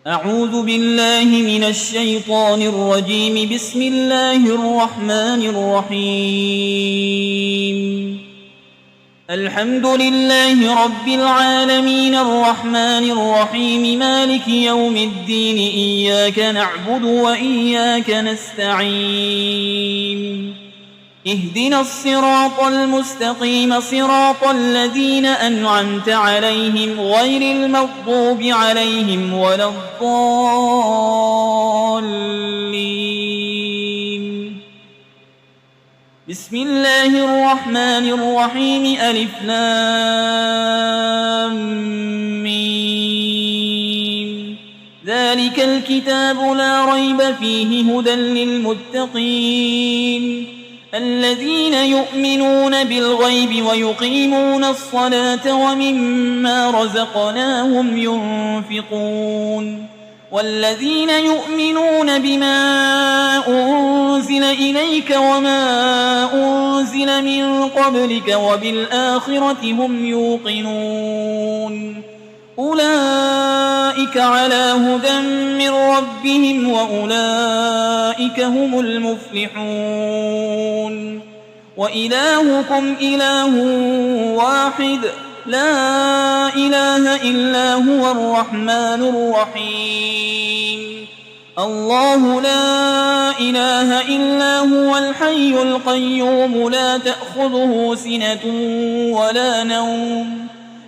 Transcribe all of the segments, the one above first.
أعوذ بالله من الشيطان الرجيم. بسم الله الرحمن الرحيم. الحمد لله رب العالمين الرحمن الرحيم مالك يوم الدين. إياك نعبد وإياك نستعين. اهدنا الصراط المستقيم صراط الذين أنعمت عليهم غير المغضوب عليهم ولا الضالين. بسم الله الرحمن الرحيم. ألف لام ميم. ذلك الكتاب لا ريب فيه هدى للمتقين الذين يؤمنون بالغيب ويقيمون الصلاة ومما رزقناهم ينفقون والذين يؤمنون بما أنزل إليك وما أنزل من قبلك وبالآخرة هم يوقنون أولئك على هدى من ربهم وأولئك هم المفلحون. وإلهكم إله واحد لا إله إلا هو الرحمن الرحيم. الله لا إله إلا هو الحي القيوم لا تأخذه سنة ولا نوم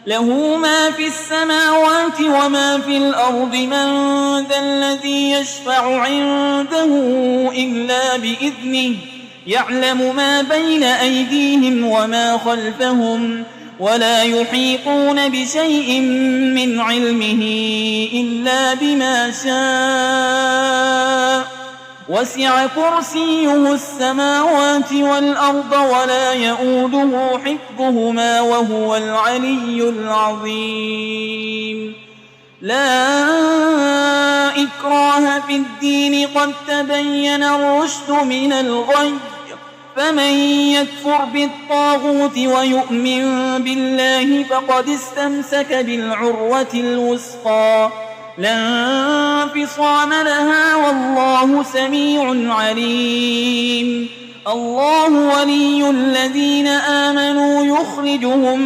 له ما في السماوات وما في الأرض. من ذا الذي يشفع عنده إلا بإذنه يعلم ما بين أيديهم وما خلفهم ولا يحيطون بشيء من علمه إلا بما شاء. وسع كرسيه السماوات والأرض ولا يؤوده حفظهما وهو العلي العظيم. لا إكراه في الدين قد تبين الرشد من الغي. فمن يكفر بالطاغوت ويؤمن بالله فقد استمسك بالعروة الوثقى لا انفصام لها والله سميع عليم. الله ولي الذين آمنوا يخرجهم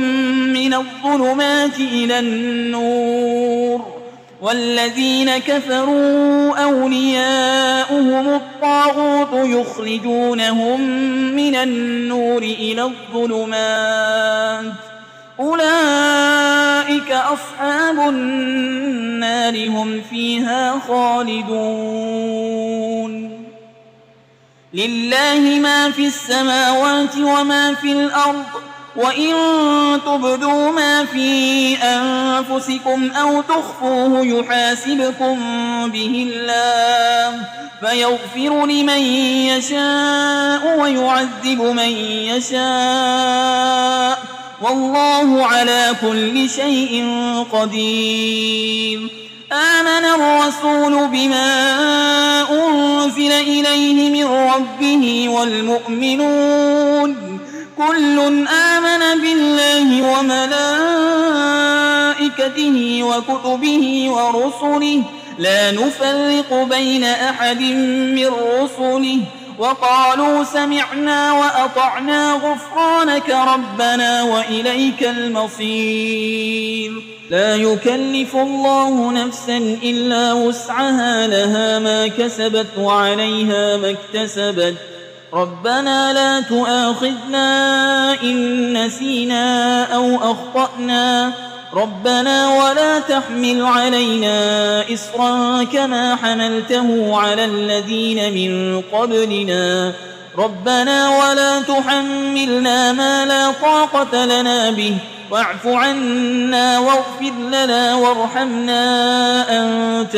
من الظلمات إلى النور والذين كفروا أولياؤهم الطاغوت يخرجونهم من النور إلى الظلمات. أولئك أصحاب النار هم فيها خالدون. لله ما في السماوات وما في الأرض وإن تبدوا ما في أنفسكم أو تخفوه يحاسبكم به الله فيغفر لمن يشاء ويعذب من يشاء والله على كل شيء قدير. آمن الرسول بما أنزل إليه من ربه والمؤمنون كل آمن بالله وملائكته وكتبه ورسله لا نفرق بين أحد من رسله وقالوا سمعنا وأطعنا غفرانك ربنا وإليك المصير. لا يكلف الله نفسا إلا وسعها لها ما كسبت وعليها ما اكتسبت. ربنا لا تؤاخذنا إن نسينا أو أخطأنا ربنا ولا تحمل علينا إصرا كما حملته على الذين من قبلنا ربنا ولا تحملنا ما لا طاقة لنا به واعف عنا واغفر لنا وارحمنا أنت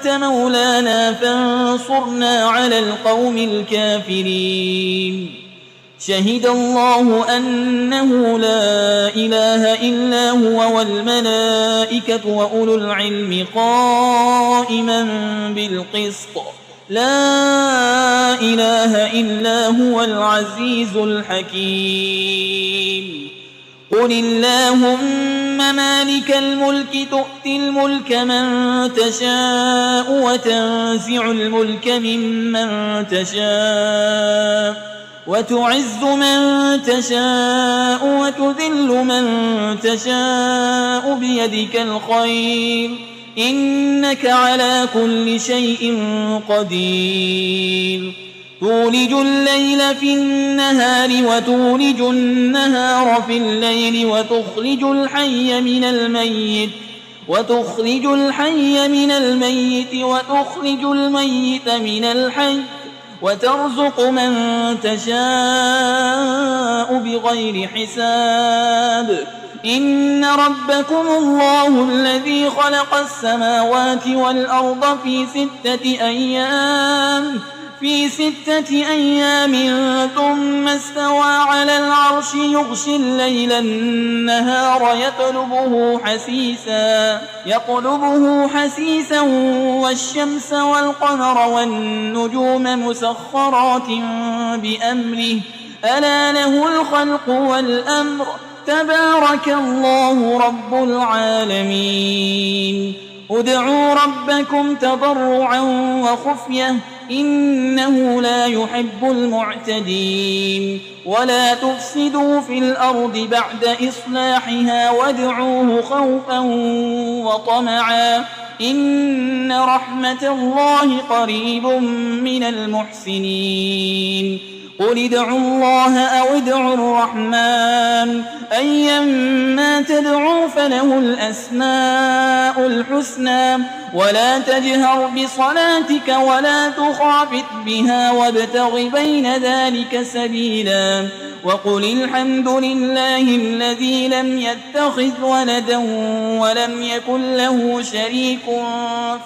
مولانا فانصرنا على القوم الكافرين. شهد الله أنه لا إله إلا هو والملائكة وأولو العلم قائما بالقسط لا إله إلا هو العزيز الحكيم. قل اللهم مالك الملك تؤتي الملك من تشاء وتنزع الملك ممن تشاء وتعز من تشاء وتذل من تشاء بيدك الخير إنك على كل شيء قدير تولج الليل في النهار وتولج النهار في الليل وتخرج الحي من الميت وتخرج الميت من الحي وترزق من تشاء بغير حساب إن ربكم الله الذي خلق السماوات والأرض في 6 أيام ثم استوى على العرش يغشي الليل النهار يطلبه حسيسا والشمس والقمر والنجوم مسخرات بأمره ألا له الخلق والأمر تبارك الله رب العالمين ادعوا ربكم تضرعا وخفية إنه لا يحب المعتدين ولا تفسدوا في الأرض بعد إصلاحها وادعوه خوفا وطمعا إن رحمة الله قريب من المحسنين قل ادعوا الله أو ادعوا الرحمن أيما تدعوا فله الأسماء الحسنى ولا تجهر بصلاتك ولا تخافت بها وابتغ بين ذلك سبيلا وقل الحمد لله الذي لم يتخذ ولدا ولم يكن له شريك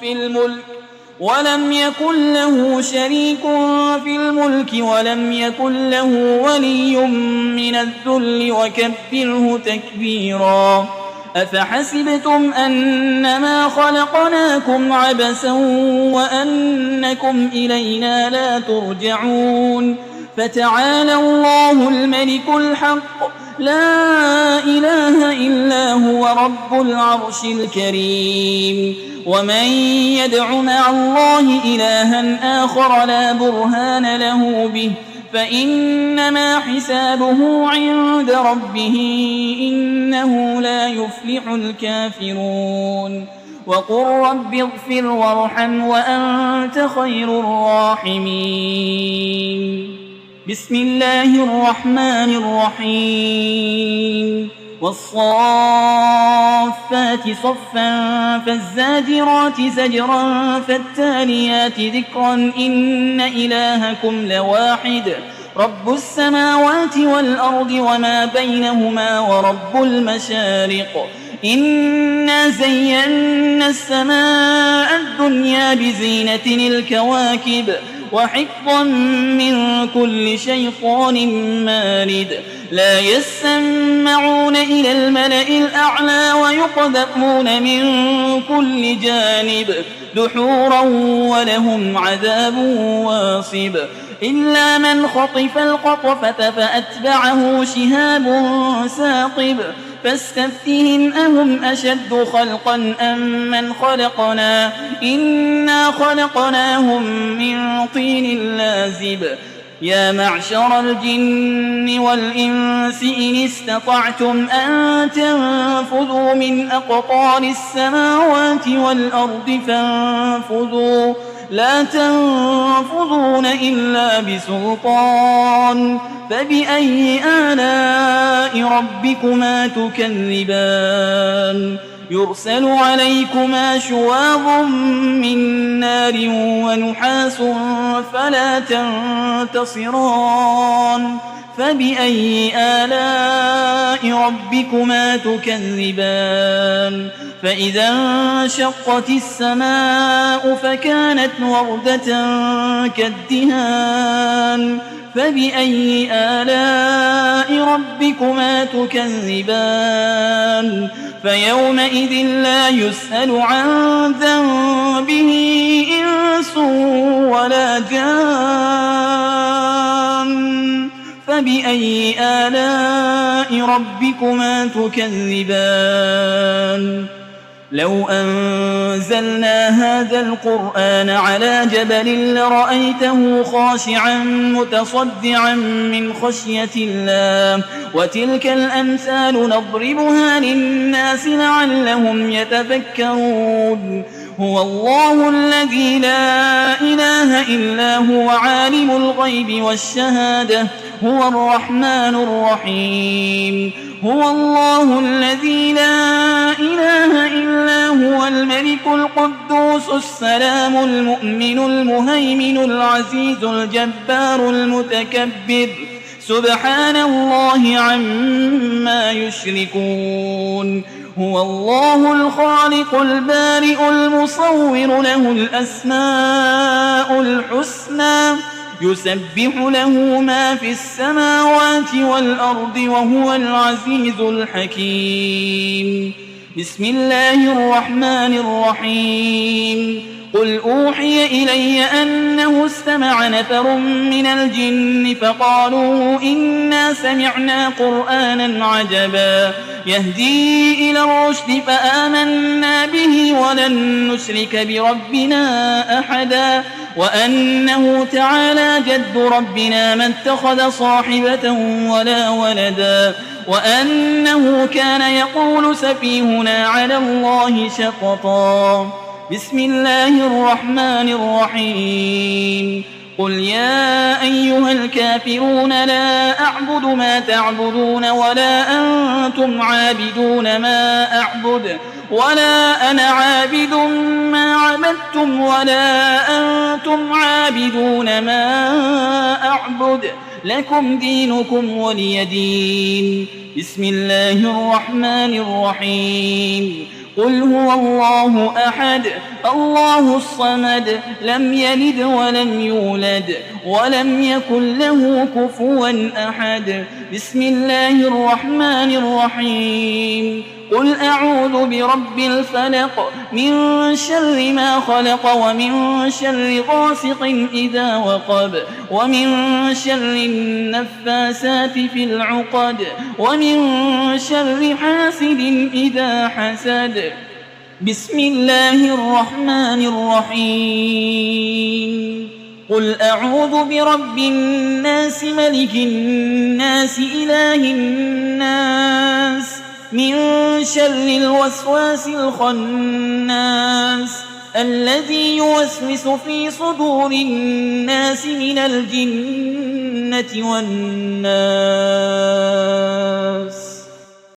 في الملك ولم يكن له ولي من الذل وكبره تكبيرا أفحسبتم أنما خلقناكم عبثا وأنكم إلينا لا ترجعون فتعالى الله الملك الحق لا إله إلا هو رب العرش الكريم ومن يدع مع الله إلها آخر لا برهان له به فإنما حسابه عند ربه إنه لا يفلح الكافرون وقل رب اغفر وارحم وأنت خير الراحمين بسم الله الرحمن الرحيم والصافات صفا فالزاجرات زجرا فالتاليات ذكرا إن إلهكم لواحد رب السماوات والأرض وما بينهما ورب المشارق إنا زينا السماء الدنيا بزينة الكواكب وحفظا من كل شيطان مارد لا يسمعون إلى الملأ الأعلى ويقذفون من كل جانب دحورا ولهم عذاب واصب إلا من خطف الخطفة فأتبعه شهاب ثاقب فاستفتهم أهم أشد خلقا أم من خلقنا إنا خلقناهم من طين لازب يا معشر الجن والإنس إن استطعتم أن تنفذوا من أقطار السماوات والأرض فانفذوا لا تنفذون إلا بسلطان فبأي آلاء ربكما تكذبان يرسل عليكما شواظ من نار ونحاس فلا تنتصران فبأي آلاء ربكما تكذبان فإذا انشقت السماء فكانت وردة كالدهان فبأي آلاء ربكما تكذبان فيومئذ لا يسأل عن ذنبه إنس ولا جان فبأي آلاء ربكما تكذبان لو أنزلنا هذا القرآن على جبل لرأيته خاشعا متصدعا من خشية الله وتلك الأمثال نضربها للناس لعلهم يتفكرون هو الله الذي لا إله إلا هو عالم الغيب والشهادة هو الرحمن الرحيم هو الله الذي لا إله إلا هو الملك القدوس السلام المؤمن المهيمن العزيز الجبار المتكبر سبحان الله عما يشركون هو الله الخالق البارئ المصور له الأسماء الحسنى يسبح له ما في السماوات والأرض وهو العزيز الحكيم بسم الله الرحمن الرحيم قل أوحي إلي أنه استمع نفر من الجن فقالوا إنا سمعنا قرآنا عجبا يهدي إلى الرشد فآمنا به ولن نشرك بربنا أحدا وأنه تعالى جد ربنا ما اتخذ صاحبة ولا ولدا وأنه كان يقول سفيهنا على الله شططا بسم الله الرحمن الرحيم قل يا أيها الكافرون لا أعبد ما تعبدون ولا أنتم عابدون ما أعبد ولا أنا عابد ما عبدتم ولا أنتم عابدون ما أعبد لكم دينكم ولي دين بسم الله الرحمن الرحيم قل هو الله أحد الله الصمد لم يلد ولم يولد ولم يكن له كفوا أحد بسم الله الرحمن الرحيم قل أعوذ برب الفلق من شر ما خلق ومن شر غاسق إذا وقب ومن شر النفاسات في العقد ومن شر حاسد إذا حسد بسم الله الرحمن الرحيم قل أعوذ برب الناس ملك الناس إله الناس من شر الوسواس الخناس الذي يوسوس في صدور الناس من الجنة والناس